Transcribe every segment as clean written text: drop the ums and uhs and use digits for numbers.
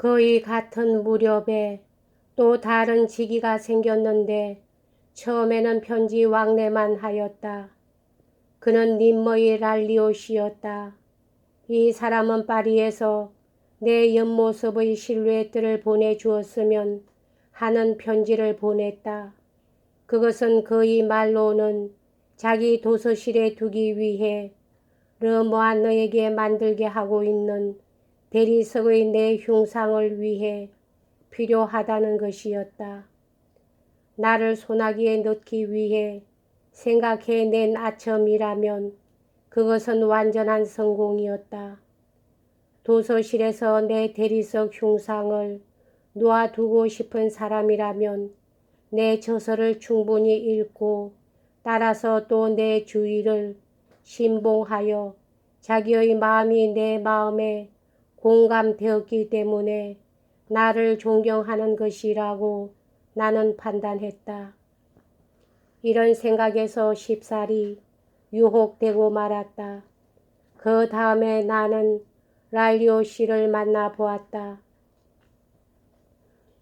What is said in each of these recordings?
거의 같은 무렵에 또 다른 직위가 생겼는데 처음에는 편지 왕래만 하였다. 그는 님머의 랄리오시였다. 이 사람은 파리에서 내 옆모습의 실루엣들을 보내주었으면 하는 편지를 보냈다. 그것은 그의 말로는 자기 도서실에 두기 위해 르모아너에게 만들게 하고 있는 대리석의 내 흉상을 위해 필요하다는 것이었다. 나를 소나기에 넣기 위해 생각해낸 아첨이라면 그것은 완전한 성공이었다. 도서실에서 내 대리석 흉상을 놓아두고 싶은 사람이라면 내 저서를 충분히 읽고 따라서 또 내 주의를 신봉하여 자기의 마음이 내 마음에 공감되었기 때문에 나를 존경하는 것이라고 나는 판단했다. 이런 생각에서 쉽사리 유혹되고 말았다. 그 다음에 나는 랄리오 씨를 만나보았다.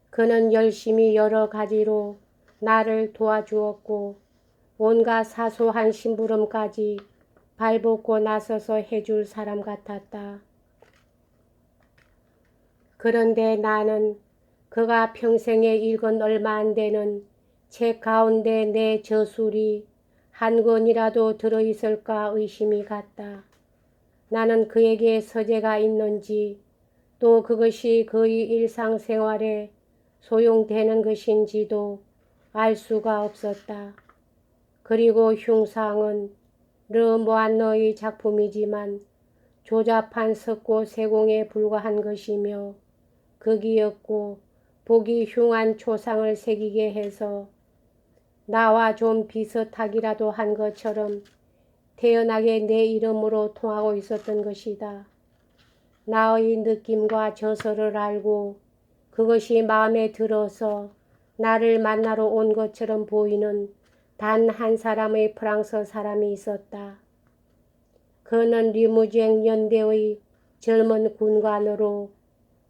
그는 열심히 여러 가지로 나를 도와주었고 온갖 사소한 심부름까지 발벗고 나서서 해줄 사람 같았다. 그런데 나는 그가 평생에 읽은 얼마 안 되는 책 가운데 내 저술이 한 권이라도 들어있을까 의심이 갔다. 나는 그에게 서재가 있는지 또 그것이 그의 일상생활에 소용되는 것인지도 알 수가 없었다. 그리고 흉상은 르모아너의 작품이지만 조잡한 석고 세공에 불과한 것이며 극이었고 보기 흉한 초상을 새기게 해서 나와 좀 비슷하기라도 한 것처럼 태연하게 내 이름으로 통하고 있었던 것이다. 나의 느낌과 저서를 알고 그것이 마음에 들어서 나를 만나러 온 것처럼 보이는 단 한 사람의 프랑스 사람이 있었다. 그는 리무쟁 연대의 젊은 군관으로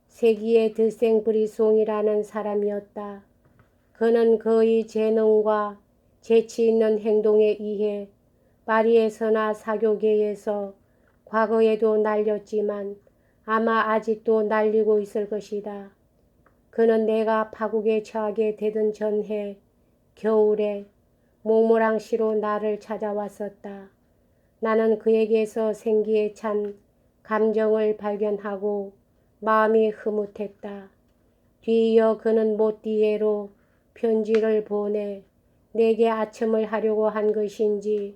세기의 드생 브리송이라는 사람이었다. 그는 그의 재능과 재치 있는 행동에 의해 파리에서나 사교계에서 과거에도 날렸지만 아마 아직도 날리고 있을 것이다. 그는 내가 파국에 처하게 되던 전해 겨울에 몽모랑시로 나를 찾아왔었다. 나는 그에게서 생기에 찬 감정을 발견하고 마음이 흐뭇했다. 뒤이어 그는 모띠에로 편지를 보내 내게 아첨을 하려고 한 것인지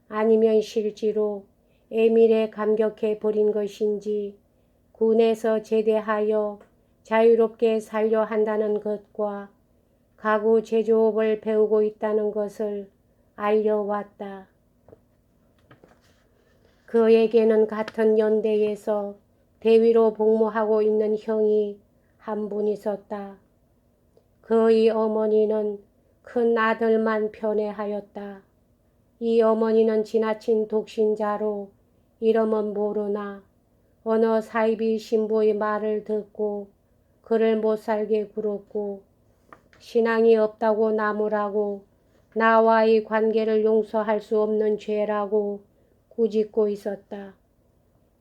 아니면 실제로 에밀에 감격해 버린 것인지 군에서 제대하여 자유롭게 살려 한다는 것과 가구 제조업을 배우고 있다는 것을 알려왔다. 그에게는 같은 연대에서 대위로 복무하고 있는 형이 한 분 있었다. 그의 어머니는 큰 아들만 편애하였다. 이 어머니는 지나친 독신자로 이름은 모르나 어느 사이비 신부의 말을 듣고 그를 못살게 굴었고 신앙이 없다고 나무라고 나와의 관계를 용서할 수 없는 죄라고 꾸짖고 있었다.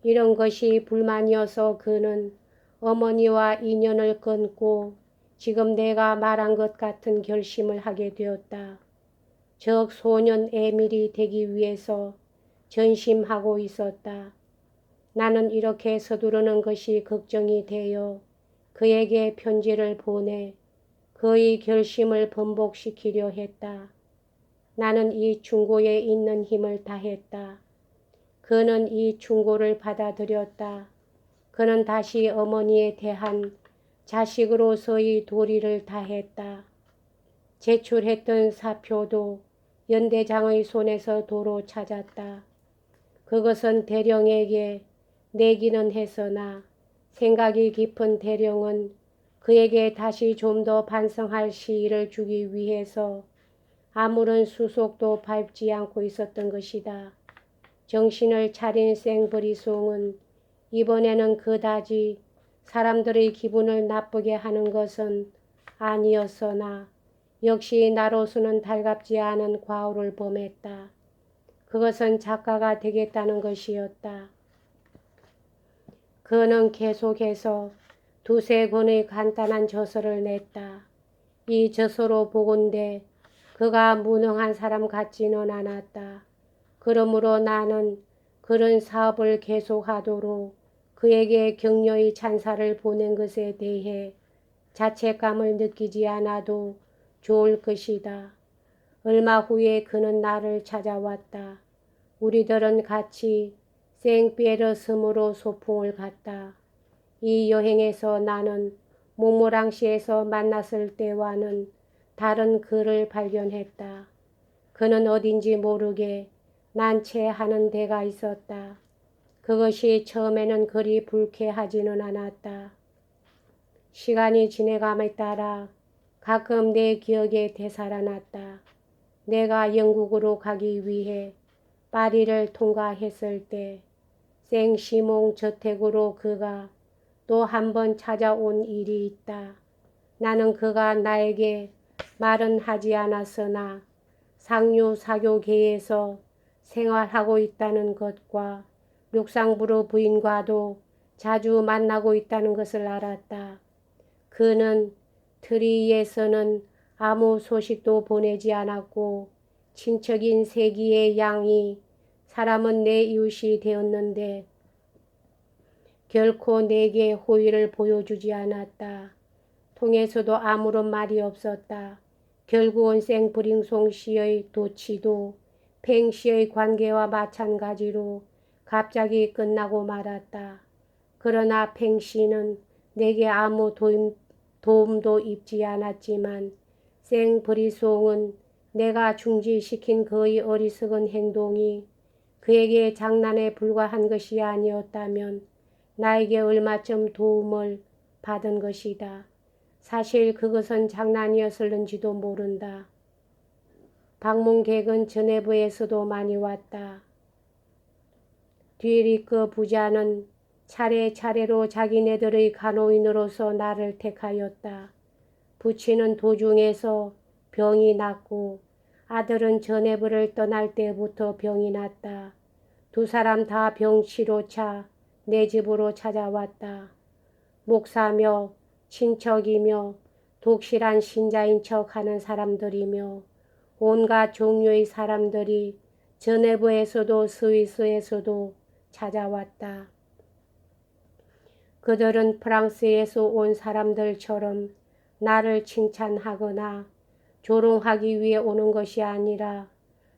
이런 것이 불만이어서 그는 어머니와 인연을 끊고 지금 내가 말한 것 같은 결심을 하게 되었다. 적 소년 에밀이 되기 위해서 전심하고 있었다. 나는 이렇게 서두르는 것이 걱정이 되어 그에게 편지를 보내 그의 결심을 번복시키려 했다. 나는 이 충고에 있는 힘을 다했다. 그는 이 충고를 받아들였다. 그는 다시 어머니에 대한 자식으로서의 도리를 다했다. 제출했던 사표도 연대장의 손에서 도로 찾았다. 그것은 대령에게 내기는 했으나 생각이 깊은 대령은 그에게 다시 좀 더 반성할 시일을 주기 위해서 아무런 수속도 밟지 않고 있었던 것이다. 정신을 차린 생브리송은 이번에는 그다지 사람들의 기분을 나쁘게 하는 것은 아니었으나 역시 나로서는 달갑지 않은 과오를 범했다. 그것은 작가가 되겠다는 것이었다. 그는 계속해서 두세 권의 간단한 저서를 냈다. 이 저서로 보건대 그가 무능한 사람 같지는 않았다. 그러므로 나는 그런 사업을 계속하도록 그에게 격려의 찬사를 보낸 것에 대해 자책감을 느끼지 않아도 좋을 것이다. 얼마 후에 그는 나를 찾아왔다. 우리들은 같이 생피에르 섬으로 소풍을 갔다. 이 여행에서 나는 몽모랑시에서 만났을 때와는 다른 그를 발견했다. 그는 어딘지 모르게 난처해하는 데가 있었다. 그것이 처음에는 그리 불쾌하지는 않았다. 시간이 지내감에 따라 가끔 내 기억에 되살아났다. 내가 영국으로 가기 위해 파리를 통과했을 때 생시몽 저택으로 그가 또 한 번 찾아온 일이 있다. 나는 그가 나에게 말은 하지 않았으나 상류 사교계에서 생활하고 있다는 것과 룩상부르 부인과도 자주 만나고 있다는 것을 알았다. 그는 트리에서는 아무 소식도 보내지 않았고 친척인 세기의 양이 사람은 내 이웃이 되었는데 결코 내게 호의를 보여주지 않았다. 통해서도 아무런 말이 없었다. 결국은 생브링송 씨의 도치도 팽 씨의 관계와 마찬가지로 갑자기 끝나고 말았다. 그러나 팽 씨는 내게 아무 도움도 입지 않았지만 생브리송은 내가 중지시킨 그의 어리석은 행동이 그에게 장난에 불과한 것이 아니었다면 나에게 얼마쯤 도움을 받은 것이다. 사실 그것은 장난이었을는지도 모른다. 방문객은 저네브에서도 많이 왔다. 뒤리크 부자는 차례차례로 자기네들의 간호인으로서 나를 택하였다. 부친은 도중에서 병이 났고 아들은 저네브를 떠날 때부터 병이 났다. 두 사람 다 병치료차 내 집으로 찾아왔다. 목사며 친척이며 독실한 신자인 척하는 사람들이며 온갖 종류의 사람들이 저네브에서도 스위스에서도 찾아왔다. 그들은 프랑스에서 온 사람들처럼 나를 칭찬하거나 조롱하기 위해 오는 것이 아니라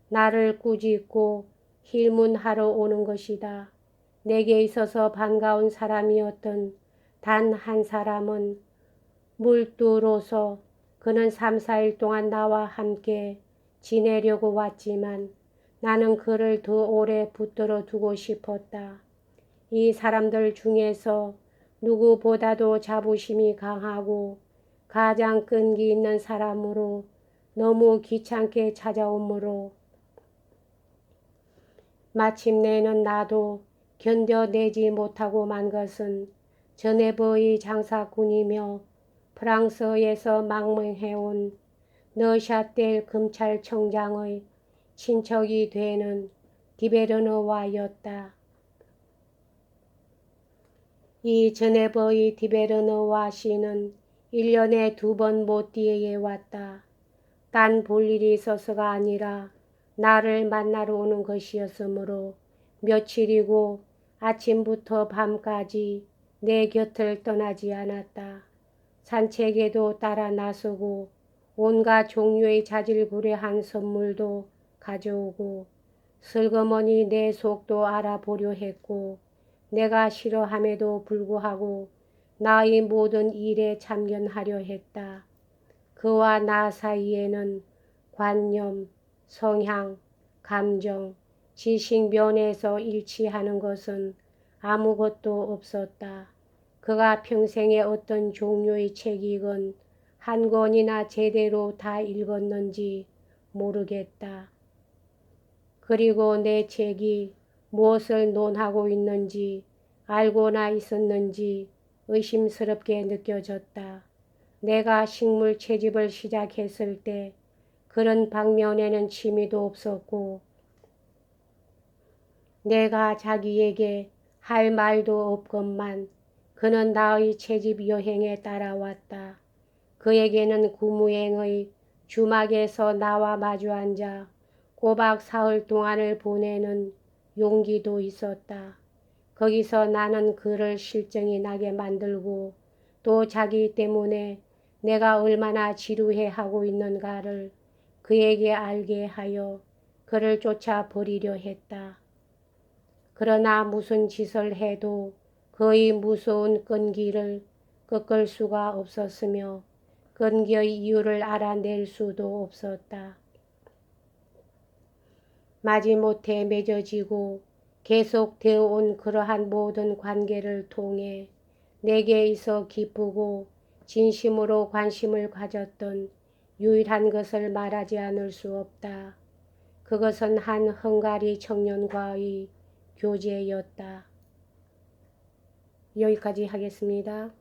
나를 꾸짖고 힐문하러 오는 것이다. 내게 있어서 반가운 사람이었던 단 한 사람은 물두로서 그는 3, 4일 동안 나와 함께 지내려고 왔지만 나는 그를 더 오래 붙들어 두고 싶었다. 이 사람들 중에서 누구보다도 자부심이 강하고 가장 끈기 있는 사람으로 너무 귀찮게 찾아오므로 마침내는 나도 견뎌내지 못하고 만 것은 저네버의 장사꾼이며 프랑스에서 망명해온 너샤텔 검찰청장의 친척이 되는 디베르너와였다. 이 저네버의 디베르너와 씨는 1년에 2번 모띠에에 왔다. 딴 볼일이 있어서가 아니라 나를 만나러 오는 것이었으므로 며칠이고 아침부터 밤까지 내 곁을 떠나지 않았다. 산책에도 따라 나서고 온갖 종류의 자질구레한 선물도 가져오고 슬그머니 내 속도 알아보려 했고 내가 싫어함에도 불구하고 나의 모든 일에 참견하려 했다. 그와 나 사이에는 관념, 성향, 감정, 지식 면에서 일치하는 것은 아무것도 없었다. 그가 평생에 어떤 종류의 책이건 한 권이나 제대로 다 읽었는지 모르겠다. 그리고 내 책이 무엇을 논하고 있는지 알고나 있었는지 의심스럽게 느껴졌다. 내가 식물 채집을 시작했을 때 그런 방면에는 취미도 없었고 내가 자기에게 할 말도 없건만 그는 나의 채집 여행에 따라왔다. 그에게는 구무행의 주막에서 나와 마주 앉아 꼬박 사흘 동안을 보내는 용기도 있었다. 거기서 나는 그를 실정이 나게 만들고 또 자기 때문에 내가 얼마나 지루해하고 있는가를 그에게 알게 하여 그를 쫓아버리려 했다. 그러나 무슨 짓을 해도 그의 무서운 끈기를 꺾을 수가 없었으며 끈기의 이유를 알아낼 수도 없었다. 마지못해 맺어지고 계속되어 온 그러한 모든 관계를 통해 내게 있어 기쁘고 진심으로 관심을 가졌던 유일한 것을 말하지 않을 수 없다. 그것은 한 헝가리 청년과의 교제였다. 여기까지 하겠습니다.